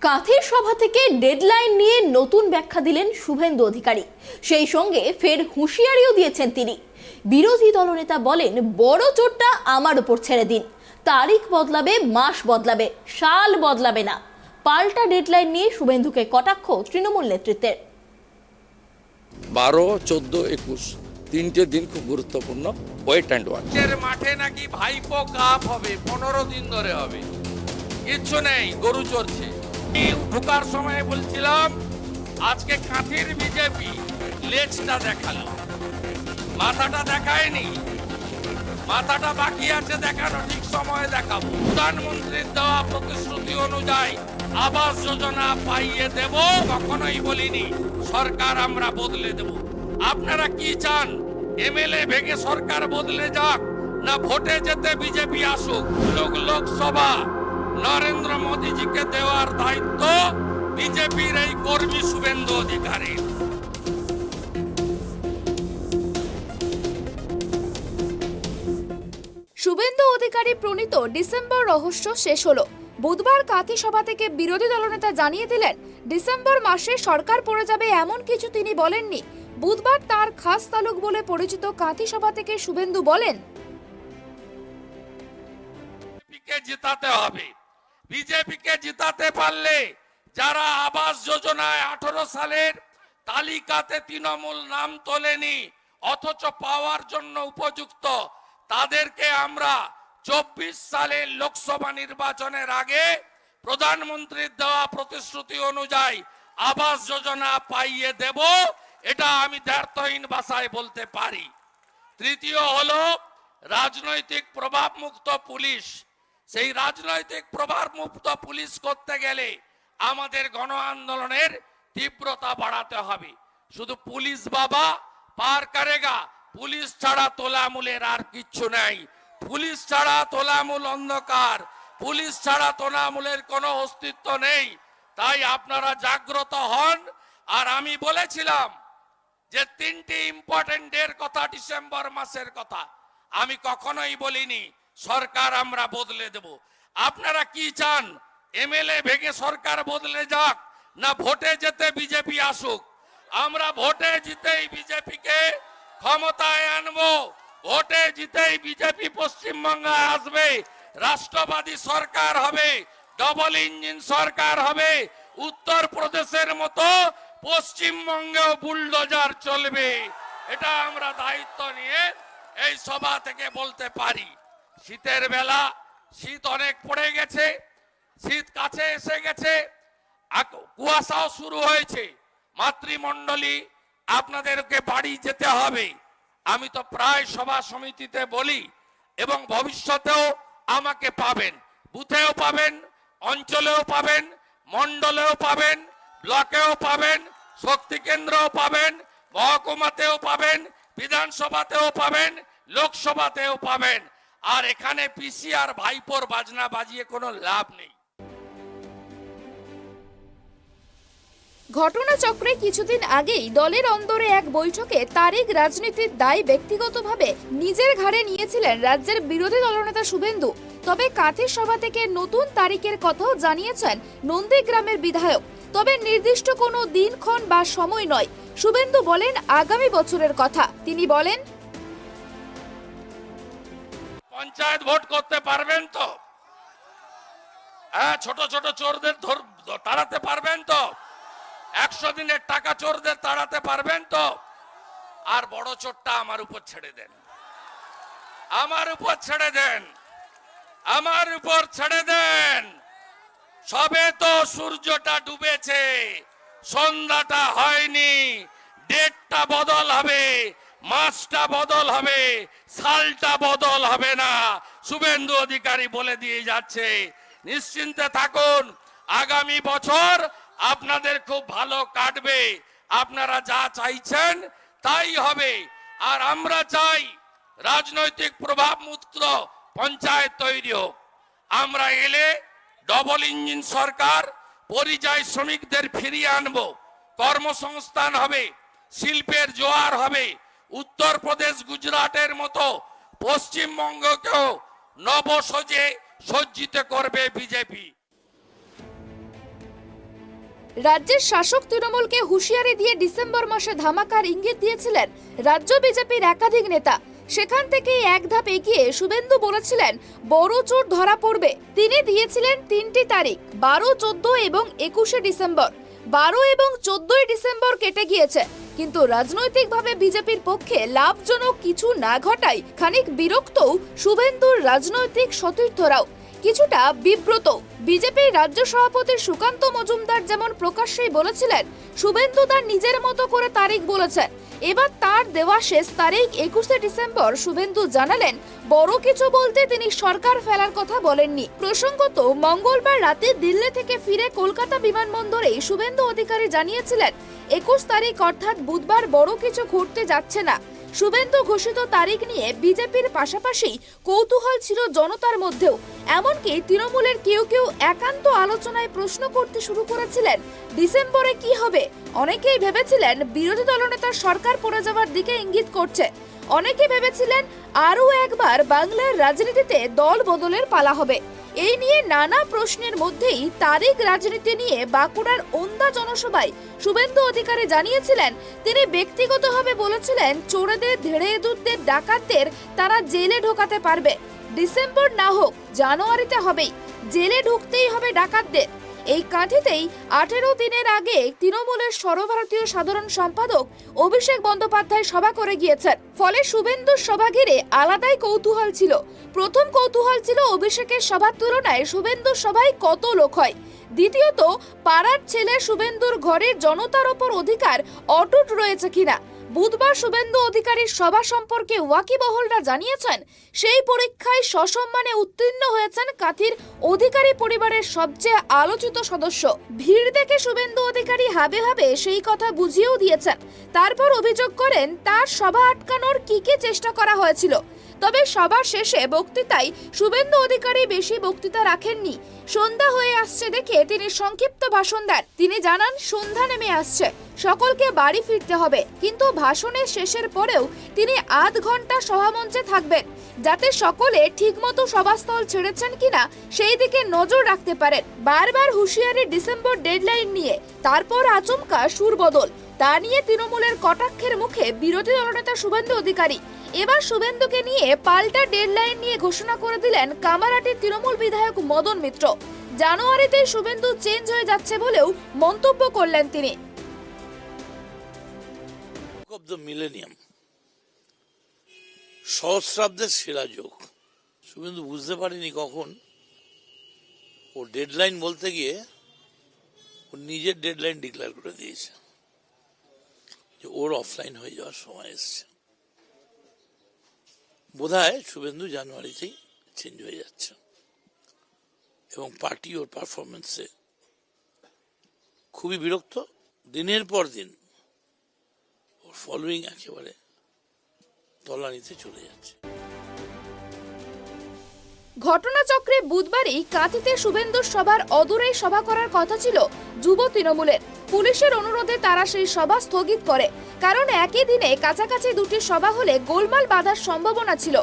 কাঁথির সভা থেকে ডেডলাইন নিয়ে নতুন ব্যাখ্যা দিলেন শুভেন্দু অধিকারী। সেই সঙ্গে ফের হুঁশিয়ারিও দিয়েছেন তিনি। বিরোধী দলনেতা বলেন, বড় চোটটা আমার উপর ছেড়ে দিন, তারিখ বদলাবে, মাস বদলাবে, সাল বদলাবে না। পাল্টা ডেডলাইন নিয়ে শুভেন্দুকে কটাক্ষ তৃণমূল নেতৃত্বের। 12, 14, 21 তিনটে দিন খুব গুরুত্বপূর্ণ। Wait and watch. মাঠে নাকি ভাইপো কাপ হবে, 15 দিন ধরে হবে, কিচ্ছু নেই, গরু চড়ছে। ঢোকার সময় বলছিলাম আজকে কাঁথির বিজেপি লেজটা দেখালো, মাথাটা দেখায়নি। মাথাটা বাকি আছে দেখানো, ঠিক সময়ে দেখাবো। প্রধানমন্ত্রীর দেওয়া প্রতিশ্রুতি অনুযায়ী আবাস যোজনা পাইয়ে দেব, কখনোই বলিনি সরকার আমরা বদলে দেব। আপনারা কি চান? এমএলএ ভেঙে সরকার বদলে যাক, না ভোটে যেতে বিজেপি আসুক? লোকসভা নরেন্দ্র মোদীজিকে দেওয়ার দায়িত্ব বিজেপির এই কর্মী শুভেন্দু অধিকারী। শুভেন্দু অধিকারী প্রণীত ডিসেম্বর রহস্য শেষ হলো। বুধবার কাঁথি সভা থেকে বিরোধী দলনেতা জানিয়ে দিলেন, ডিসেম্বর মাসে সরকার পড়ে যাবে এমন কিছু তিনি বলেননি। বুধবার তার খাস তালুক বলে পরিচিত কাঁথি সভা থেকে শুভেন্দু বলেন, বিজেপিকে জিতাতে হবে। বিজেপিকে জিতাতে পারলে যারা আবাস যোজনায় 18 সালের তালিকাতে তৃণমূল নাম তোলেনি অথচ পাওয়ার জন্য উপযুক্ত, তাদেরকে আমরা 24 সালের লোকসভা নির্বাচনের আগে প্রধানমন্ত্রীর দেওয়া প্রতিশ্রুতি অনুযায়ী আবাস যোজনা পাইয়ে দেব, এটা আমি দ্ব্যর্থহীন ভাষায় বলতে পারি। তৃতীয় হলো রাজনৈতিক প্রভাব মুক্ত পুলিশ। সেই রাজনৈতিক প্রভাব মুক্ত পুলিশ করতে গেলে আমাদের গণ আন্দোলনের তীব্রতা বাড়াতে হবে। শুধু পুলিশ বাবা পার করেগা, পুলিশ ছাড়া তোলামূলের আর কিচ্ছু নেই। পুলিশ ছাড়া তোলামূল অন্ধকার, পুলিশ ছাড়া তোলামূলের কোনো অস্তিত্ব নেই। তাই আপনারা জাগ্রত হন। আর আমি বলেছিলাম যে 3টি ইম্পর্টেন্ট ডের কথা, ডিসেম্বর মাসের কথা। আমি কখনোই বলিনি সরকার আমরা বদলে দেব। আপনারা কি চান? এমএলএ ভেঙে সরকার বদলে যাক, না ভোটে যেতে বিজেপি আসুক? আমরা ভোটে জিতেই বিজেপিকে ক্ষমতায় আনবো। ভোটে জিতেই বিজেপি পশ্চিমবঙ্গে আসবে, রাষ্ট্রবাদী সরকার হবে, ডবল ইঞ্জিন সরকার হবে। উত্তর প্রদেশের মতো পশ্চিমবঙ্গেও বুলডোজার চলবে। এটা আমরা দায়িত্ব নিয়ে এই সভা থেকে বলতে পারি। শীতের বেলা, শীত অনেক পড়ে গেছে, শীত কাছে এসে গেছে, কুয়াশাও শুরু হয়েছে। মাতৃমণ্ডলী আপনাদেরকে বাড়ি যেতে হবে। আমি তো প্রায় সভা সমিতিতে বলি এবং ভবিষ্যতেও আমাকে পাবেন, বুথেও পাবেন, অঞ্চলেও পাবেন, মণ্ডলেও পাবেন, ব্লকেও পাবেন, শক্তি কেন্দ্রেও পাবেন, মহকুমাতেও পাবেন, বিধানসভাতেও পাবেন, লোকসভাতেও পাবেন। আর এখানে পিসি আর ভাইপোর বাজনা বাজিয়ে কোনো লাভ নেই। ঘটনাচক্রে কিছুদিন আগেই দলের অন্দরে এক বৈঠকে তারিক রাজনীতির দায় ব্যক্তিগতভাবে নিজের ঘাড়ে নিয়েছিলেন রাজ্যের বিরোধী দলনেতা শুভেন্দু। তবে কাঁথির সভা থেকে নতুন তারিখের কথাও জানিয়েছেন নন্দীগ্রামের বিধায়ক। তবে নির্দিষ্ট কোনো দিনক্ষণ বা সময় নয়। শুভেন্দু বলেন আগামী বছরের কথা। তিনি বলেন, পঞ্চায়েত ভোট করতে পারবেন তো? হ্যাঁ, ছোট ছোট চোরদের তাড়াতে পারবেন তো? 100 দিনের টাকা চোরদের তাড়াতে পারবেন তো? আর বড় চোরটা আমার উপর ছেড়ে দেন, আমার উপর ছেড়ে দেন, আমার উপর ছেড়ে দেন। সবে তো সূর্যটা ডুবেছে, সন্ধ্যাটা হয়নি। ডেটটা বদল হবে, মাসটা বদল হবে, সালটা বদল হবে না। শুভেন্দু অধিকারী বলে দিয়ে যাচ্ছে, নিশ্চিন্তে থাকুন, আগামী বছর আপনাদের খুব ভালো কাটবে। আপনারা যা চাইছেন তাই হবে। আর আমরা চাই রাজনৈতিক প্রভাব মুক্ত পঞ্চায়েত তৈরি হোক। আমরা এলে ডবল ইঞ্জিন সরকার, পরিযায়ী শ্রমিকদের ফিরিয়ে আনবো, কর্মসংস্থান হবে, শিল্পের জোয়ার হবে। উত্তরপ্রদেশ, গুজরাটের মতো পশ্চিমবঙ্গকেও নবসজে সজ্জিত করবে বিজেপি। রাজ্যের শাসক তৃণমূলকে হুঁশিয়ারি দিয়ে ডিসেম্বর মাসে ধামাকার ইঙ্গিত দিয়েছিলেন রাজ্য বিজেপির একাধিক নেতা। সেখান থেকে এক ধাপ এগিয়ে শুভেন্দু বলেছিলেন বড় চোর ধরা পড়বে। তিনি দিয়েছিলেন 3টি তারিখ, 12, 14 এবং 21শে ডিসেম্বর। 12 এবং 14ই ডিসেম্বর কেটে গিয়েছে, কিন্তু রাজনৈতিকভাবে বিজেপির পক্ষে লাভজনক কিছু না ঘটায় খানিক বিরক্তও শুভেন্দুর রাজনৈতিক সতীর্থরাও, কিছুটা বিব্রত। বিজেপির রাজ্য সভাপতি সুকান্ত মজুমদার যেমন প্রকাশ্যেই বলেছিলেন শুভেন্দু তার নিজের মতো করে তারিখ বলেছেন। এবার তার দেওয়া শেষ তারিখ 21শে ডিসেম্বর শুভেন্দু জানালেন বড় কিছু বলতে তিনি সরকার ফেলার কথা বলেননি। প্রসঙ্গত মঙ্গলবার রাতে দিল্লি থেকে ফিরে কলকাতা বিমানবন্দরে শুভেন্দু অধিকারী জানিয়েছিলেন 21 তারিখ অর্থাৎ বুধবার বড় কিছু ঘটতে যাচ্ছে না। শুভেন্দু ঘোষিত তারিখ নিয়ে বিজেপির পাশাপাশি কৌতূহল ছিল জনতার মধ্যেও। এমনকি তৃণমূলের কেউ কেউ একান্ত আলোচনায় প্রশ্ন করতে শুরু করেছিলেন ডিসেম্বরে কি হবে। অনেকেই ভেবেছিলেন বিরোধী দলনেতা সরকার পড়ে যাওয়ার দিকে ইঙ্গিত করছে। অনেকে ভেবেছিলেন আরও একবার বাংলার রাজনীতিতে দল বদলের পালা হবে। এই নিয়ে নানা প্রশ্নের মধ্যেই তারিখ রাজনীতি নিয়ে বাঁকুড়ার ওন্দা জনসভায় শুভেন্দু অধিকারী জানিয়েছিলেন তিনি ব্যক্তিগতভাবে বলেছিলেন চোরেদের, ধেড়েদুরদের, ডাকাতদের তারা জেলে ঢোকাতে পারবে। ডিসেম্বর না হোক জানুয়ারিতে হবেই, জেলে ঢুকতেই হবে ডাকাতদের। এই কাঁথিতেই 18 দিনের আগে তৃণমূলের সর্বভারতীয় সাধারণ সম্পাদক অভিষেক বন্দ্যোপাধ্যায় সভা করে গিয়েছেন। ফলে শুভেন্দুর সভা ঘিরে আলাদাই কৌতূহল ছিল। প্রথম কৌতূহল ছিল অভিষেকের সভার তুলনায় শুভেন্দুর সভায় কত লোক হয়। দ্বিতীয়ত পাড়ার ছেলে শুভেন্দুর ঘরের জনতার ওপর অধিকার অটুট রয়েছে কিনা। বুধবার শুভেন্দু অধিকারীর সভা সম্পর্কে ওয়াকিবহলরা জানিয়েছেন সেই পরীক্ষায় সসম্মানে উত্তীর্ণ হয়েছেন কাঁথির অধিকারী পরিবারের সবচেয়ে আলোচিত সদস্য। ভিড় দেখে শুভেন্দু অধিকারী হাবে হাবে সেই কথা বুঝিয়েও দিয়েছেন। তারপর অভিযোগ করেন তার সভা আটকানোর কি চেষ্টা করা হয়েছিল। তবে সবার শেষে বক্তৃতায় শুভেন্দু অধিকারী বেশি বক্তৃতা রাখেননি। সন্ধ্যা হয়ে আসছে দেখে তিনি সংক্ষিপ্ত ভাষণ দেন। তিনি জানান সন্ধ্যা নেমে আসছে, সকলকে বাড়ি ফিরতে হবে, কিন্তু ভাষণের শেষের পরেও তিনি আধ ঘন্টা সভামঞ্চে থাকবেন, যাতে সকলে ঠিকমতো সভাস্থল ছেড়েছেন কিনা সেই দিকে নজর রাখতে পারেন। বারবার হুঁশিয়ারি ডিসেম্বর ডেডলাইন নিয়ে, তারপর আচমকা সুর বদল, তা নিয়ে তৃণমূলের কটাক্ষের মুখে বিরোধী দলনেতা শুভেন্দু অধিকারী। এবার শুভেন্দুকে নিয়ে পাল্টা ডেডলাইন নিয়ে ঘোষণা করে দিলেন কামারহাটির তৃণমূল বিধায়ক মদন মিত্র। জানুয়ারিতে শুভেন্দু চেঞ্জ হয়ে যাচ্ছে বলেও মন্তব্য করলেন তিনি। অফ দ্য মিলেনিয়াম, সহস্রাব্দের সেরা যোগ। শুভেন্দু বুঝতে পারিনি কখন ও ডেডলাইন বলতে গিয়ে ও নিজের ডেডলাইন ডিক্লেয়ার করে দিয়েছে যে ওর অফলাইন হয়ে যাওয়ার সময় এসছে। বোধহয় শুভেন্দু জানুয়ারিতেই চেঞ্জ হয়ে যাচ্ছে এবং পার্টি ওর পারফরমেন্সে খুবই বিরক্ত। দিনের পর দিন ওর ফলোয়িং একেবারে তলানিতে চলে যাচ্ছে। ঘটনাচক্রে বুধবারই কাঁথিতে শুভেন্দুর সভার অদূরেই সভা করার কথা ছিল যুব তৃণমূলের। পুলিশের অনুরোধে তারা সেই সভা স্থগিত করে, কারণ একই দিনে কাছাকাছি দুটি সভা হলে গোলমাল বাঁধার সম্ভাবনা ছিল।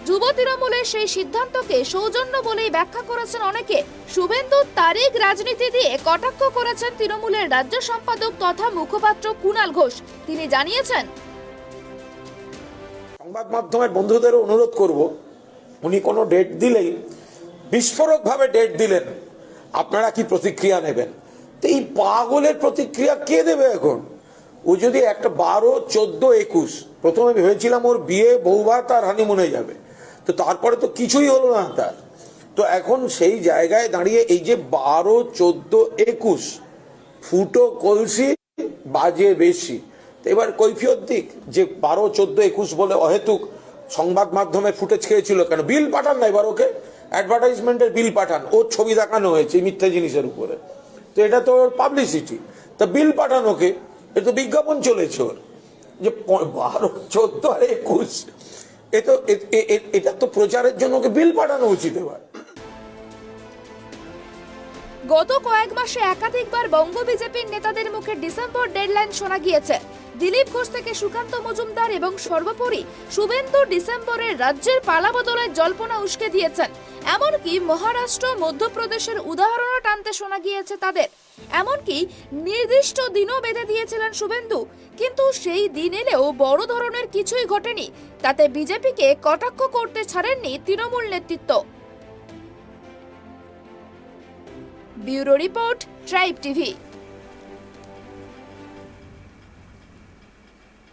যুব তৃণমূলের সেই সিদ্ধান্তকে সৌজন্য বলেই ব্যাখ্যা করেছেন অনেকে। শুভেন্দু তারিখ রাজনীতি দিয়ে কটাক্ষ করেছেন তৃণমূলের রাজ্য সম্পাদক তথা মুখপাত্র কুণাল ঘোষ। তিনি জানিয়েছেন, সংবাদ মাধ্যমের বন্ধুদের অনুরোধ করব, উনি কোনো ডেট দিলেই বিস্ফোরকভাবে ডেট দিলেন, আপনারা কি প্রতিক্রিয়া নেবেন? তো এই পাগলের প্রতিক্রিয়া কে দেবে এখন? ও যদি একটা 12, 14, 21, প্রথমে ভেবেছিলাম ওর বিয়ে, বউভাত, তার হানিমুনে যাবে, তো তারপরে তো কিছুই হলো না তার। তো এখন সেই জায়গায় দাঁড়িয়ে এই যে 12, 14, 21 ফুটো কলসি বাজে বেশি, এবার কৈফিয়ত দিক যে 12, 14, 21 বলে অহেতুক সংবাদ মাধ্যমে ফুটেজ খেয়েছিল কেন? বিল পাঠান না এবার ওকে, অ্যাডভার্টাইজমেন্টের বিল পাঠান, ওর ছবি দেখানো হয়েছে মিথ্যে জিনিসের উপরে, তো এটা তো ওর পাবলিসিটি, তা বিল পাঠান ওকে, এটা তো বিজ্ঞাপন চলেছে ওর যে 12, 14 আর 21, এটা তো প্রচারের জন্য ওকে বিল পাঠানো উচিত। এবার গত কয়েক মাসে একাধিকবার বঙ্গ বিজেপির নেতাদের মুখে ডিসেম্বর ডেডলাইন শোনা গিয়েছে। দিলীপ ঘোষ থেকে সুকান্ত মজুমদার এবং সর্বোপরি শুভেন্দু ডিসেম্বরের রাজ্যের পালা বদলের জল্পনা উস্কে দিয়েছেন। এমনকি মহারাষ্ট্র, মধ্যপ্রদেশের উদাহরণও টানতে শোনা গিয়েছে তাদের। এমনকি নির্দিষ্ট দিনও বেঁধে দিয়েছিলেন শুভেন্দু, কিন্তু সেই দিন এলেও বড় ধরনের কিছুই ঘটেনি। তাতে বিজেপিকে কটাক্ষ করতে ছাড়েননি তৃণমূল নেতৃত্ব। Bureau report, tribe TV.